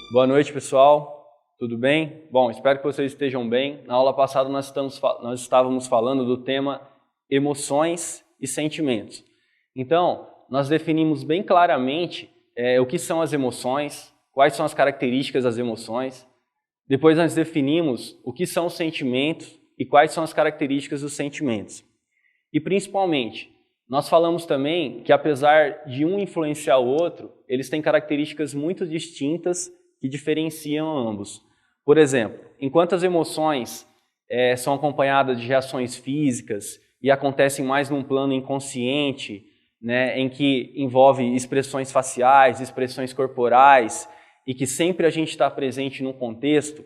Boa noite, pessoal. Tudo bem? Bom, espero que vocês estejam bem. Na aula passada nós estávamos falando do tema emoções e sentimentos. Então, nós definimos bem claramente o que são as emoções, quais são as características das emoções. Depois nós definimos o que são os sentimentos e quais são as características dos sentimentos. E principalmente, nós falamos também que apesar de um influenciar o outro, eles têm características muito distintas que diferenciam ambos. Por exemplo, enquanto as emoções são acompanhadas de reações físicas e acontecem mais num plano inconsciente, né, em que envolve expressões faciais, expressões corporais, e que sempre a gente está presente num contexto,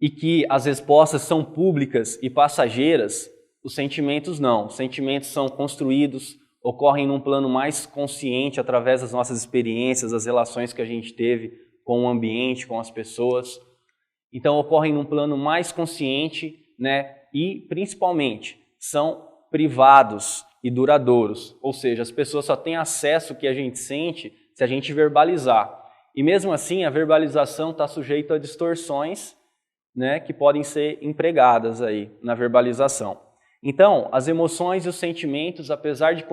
e que as respostas são públicas e passageiras, os sentimentos não. Os sentimentos são construídos, ocorrem num plano mais consciente através das nossas experiências, das relações que a gente teve com o ambiente, com as pessoas. Então ocorrem num plano mais consciente, né? E principalmente são privados e duradouros, ou seja, as pessoas só têm acesso ao que a gente sente se a gente verbalizar. E mesmo assim a verbalização está sujeita a distorções, né, que podem ser empregadas aí na verbalização. Então, as emoções e os sentimentos, apesar de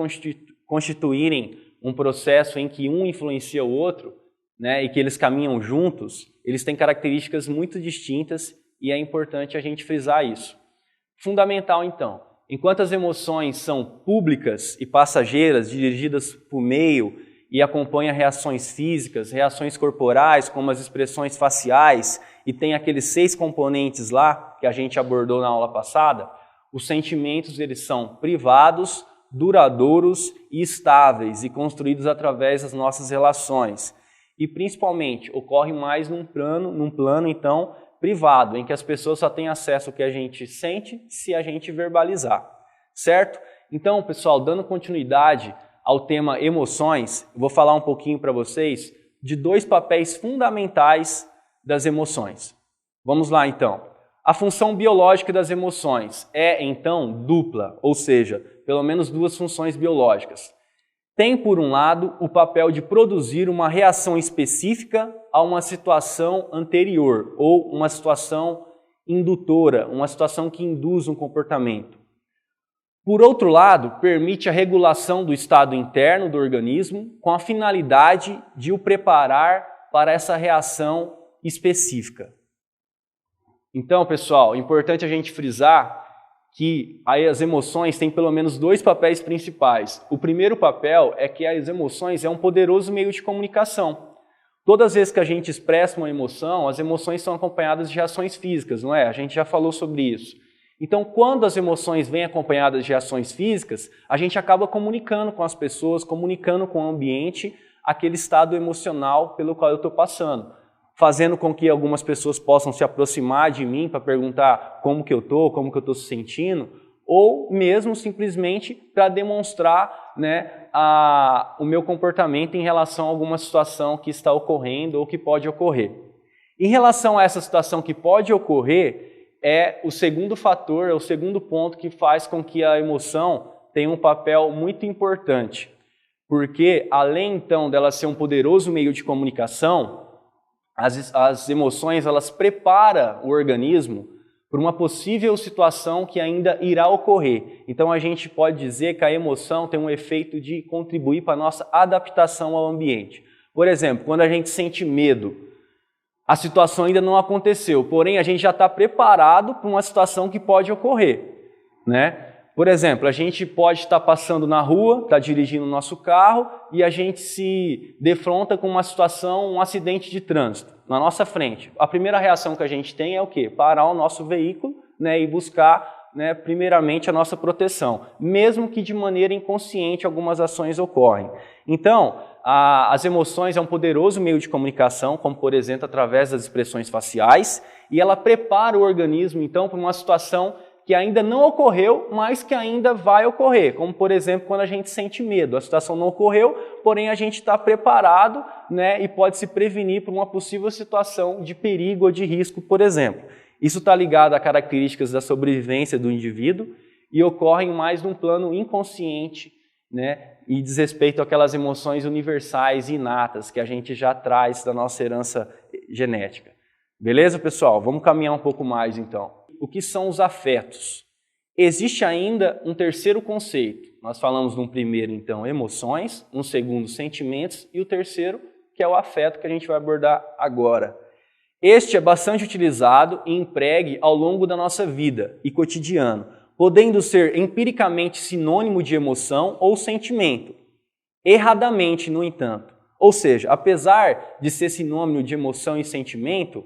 constituírem um processo em que um influencia o outro, né, e que eles caminham juntos, eles têm características muito distintas e é importante a gente frisar isso. Fundamental, então, enquanto as emoções são públicas e passageiras, dirigidas por meio e acompanham reações físicas, reações corporais, como as expressões faciais, e tem aqueles 6 componentes lá que a gente abordou na aula passada, os sentimentos eles são privados, duradouros e estáveis e construídos através das nossas relações. E principalmente ocorre mais num plano então privado, em que as pessoas só têm acesso ao que a gente sente se a gente verbalizar, certo? Então, pessoal, dando continuidade ao tema emoções, vou falar um pouquinho para vocês de 2 papéis fundamentais das emoções. Vamos lá então. A função biológica das emoções é, então, dupla, ou seja, pelo menos 2 funções biológicas. Tem, por um lado, o papel de produzir uma reação específica a uma situação anterior, ou uma situação indutora, uma situação que induz um comportamento. Por outro lado, permite a regulação do estado interno do organismo com a finalidade de o preparar para essa reação específica. Então, pessoal, é importante a gente frisar que as emoções têm pelo menos 2 papéis principais. O primeiro papel é que as emoções é um poderoso meio de comunicação. Todas as vezes que a gente expressa uma emoção, as emoções são acompanhadas de reações físicas, não é? A gente já falou sobre isso. Então, quando as emoções vêm acompanhadas de reações físicas, a gente acaba comunicando com as pessoas, comunicando com o ambiente, aquele estado emocional pelo qual eu estou passando, fazendo com que algumas pessoas possam se aproximar de mim para perguntar como que eu estou se sentindo, ou mesmo simplesmente para demonstrar, né, o meu comportamento em relação a alguma situação que está ocorrendo ou que pode ocorrer. Em relação a essa situação que pode ocorrer, é o segundo fator, é o segundo ponto que faz com que a emoção tenha um papel muito importante. Porque, além então dela ser um poderoso meio de comunicação, as emoções elas preparam o organismo para uma possível situação que ainda irá ocorrer. Então a gente pode dizer que a emoção tem um efeito de contribuir para a nossa adaptação ao ambiente. Por exemplo, quando a gente sente medo, a situação ainda não aconteceu, porém a gente já está preparado para uma situação que pode ocorrer, né? Por exemplo, a gente pode estar passando na rua, está dirigindo o nosso carro e a gente se defronta com uma situação, um acidente de trânsito na nossa frente. A primeira reação que a gente tem é o quê? Parar o nosso veículo, né, e buscar, né, primeiramente a nossa proteção, mesmo que de maneira inconsciente algumas ações ocorrem. Então, as emoções é um poderoso meio de comunicação, como por exemplo através das expressões faciais, e ela prepara o organismo então para uma situação que ainda não ocorreu, mas que ainda vai ocorrer, como por exemplo quando a gente sente medo. A situação não ocorreu, porém a gente está preparado, né, e pode se prevenir por uma possível situação de perigo ou de risco, por exemplo. Isso está ligado a características da sobrevivência do indivíduo e ocorre mais num plano inconsciente né, e diz respeito àquelas emoções universais e inatas que a gente já traz da nossa herança genética. Beleza, pessoal? Vamos caminhar um pouco mais, então. O que são os afetos? Existe ainda um terceiro conceito. Nós falamos num primeiro, então, emoções, um segundo, sentimentos, e o terceiro, que é o afeto, que a gente vai abordar agora. Este é bastante utilizado e empregue ao longo da nossa vida e cotidiano, podendo ser empiricamente sinônimo de emoção ou sentimento. Erradamente, no entanto. Ou seja, apesar de ser sinônimo de emoção e sentimento,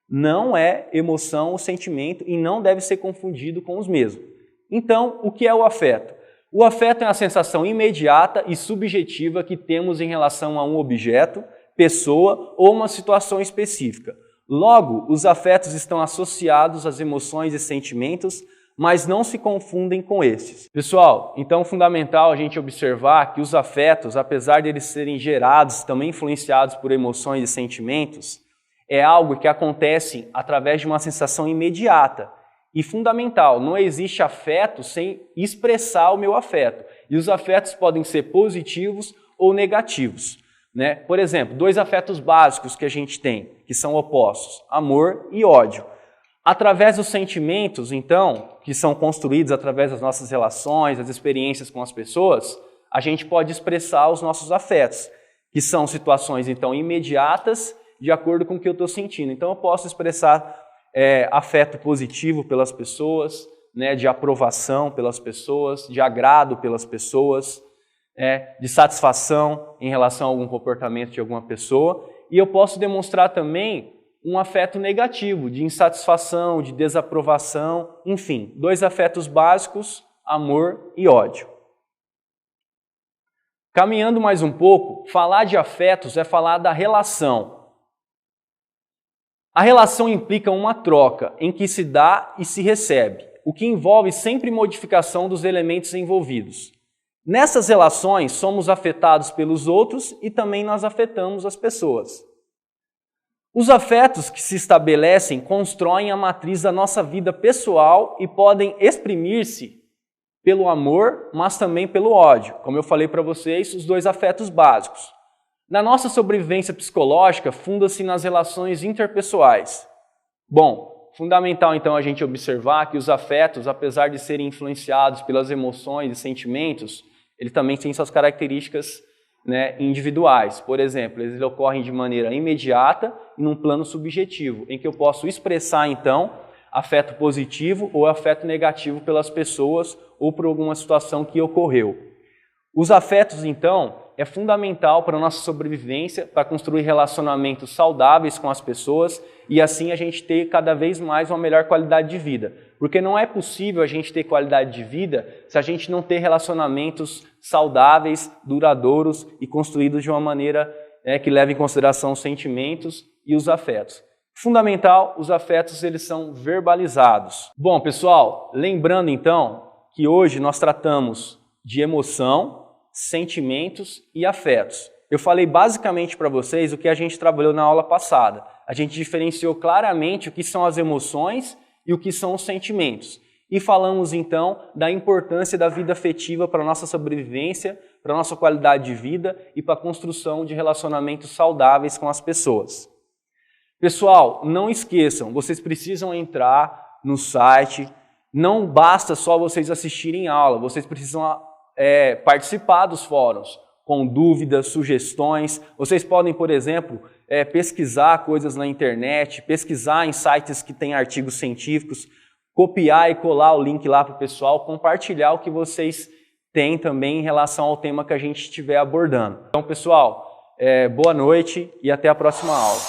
não é emoção ou sentimento e não deve ser confundido com os mesmos. Então, o que é o afeto? O afeto é a sensação imediata e subjetiva que temos em relação a um objeto, pessoa ou uma situação específica. Logo, os afetos estão associados às emoções e sentimentos, mas não se confundem com esses. Pessoal, então é fundamental a gente observar que os afetos, apesar de eles serem gerados, também influenciados por emoções e sentimentos, é algo que acontece através de uma sensação imediata e fundamental. Não existe afeto sem expressar o meu afeto. E os afetos podem ser positivos ou negativos, né? Por exemplo, dois afetos básicos que a gente tem, que são opostos, amor e ódio. Através dos sentimentos, então, que são construídos através das nossas relações, das experiências com as pessoas, a gente pode expressar os nossos afetos, que são situações, então, imediatas, de acordo com o que eu estou sentindo. Então, eu posso expressar afeto positivo pelas pessoas, né, de aprovação pelas pessoas, de agrado pelas pessoas, de satisfação em relação a algum comportamento de alguma pessoa. E eu posso demonstrar também um afeto negativo, de insatisfação, de desaprovação, enfim, dois afetos básicos, amor e ódio. Caminhando mais um pouco, falar de afetos é falar da relação. A relação implica uma troca em que se dá e se recebe, o que envolve sempre modificação dos elementos envolvidos. Nessas relações, somos afetados pelos outros e também nós afetamos as pessoas. Os afetos que se estabelecem constroem a matriz da nossa vida pessoal e podem exprimir-se pelo amor, mas também pelo ódio. Como eu falei para vocês, os dois afetos básicos. Na nossa sobrevivência psicológica, funda-se nas relações interpessoais. Bom, fundamental então a gente observar que os afetos, apesar de serem influenciados pelas emoções e sentimentos, eles também têm suas características, né, individuais. Por exemplo, eles ocorrem de maneira imediata e num plano subjetivo, em que eu posso expressar então afeto positivo ou afeto negativo pelas pessoas ou por alguma situação que ocorreu. Os afetos, então, é fundamental para a nossa sobrevivência, para construir relacionamentos saudáveis com as pessoas e assim a gente ter cada vez mais uma melhor qualidade de vida. Porque não é possível a gente ter qualidade de vida se a gente não ter relacionamentos saudáveis, duradouros e construídos de uma maneira que leve em consideração os sentimentos e os afetos. Fundamental, os afetos eles são verbalizados. Bom, pessoal, lembrando então que hoje nós tratamos de emoção, sentimentos e afetos. Eu falei basicamente para vocês o que a gente trabalhou na aula passada. A gente diferenciou claramente o que são as emoções e o que são os sentimentos. E falamos então da importância da vida afetiva para a nossa sobrevivência, para a nossa qualidade de vida e para a construção de relacionamentos saudáveis com as pessoas. Pessoal, não esqueçam, vocês precisam entrar no site, não basta só vocês assistirem aula, vocês precisam participar dos fóruns, com dúvidas, sugestões. Vocês podem, por exemplo, pesquisar coisas na internet, pesquisar em sites que têm artigos científicos, copiar e colar o link lá para o pessoal, compartilhar o que vocês têm também em relação ao tema que a gente estiver abordando. Então, pessoal, boa noite e até a próxima aula.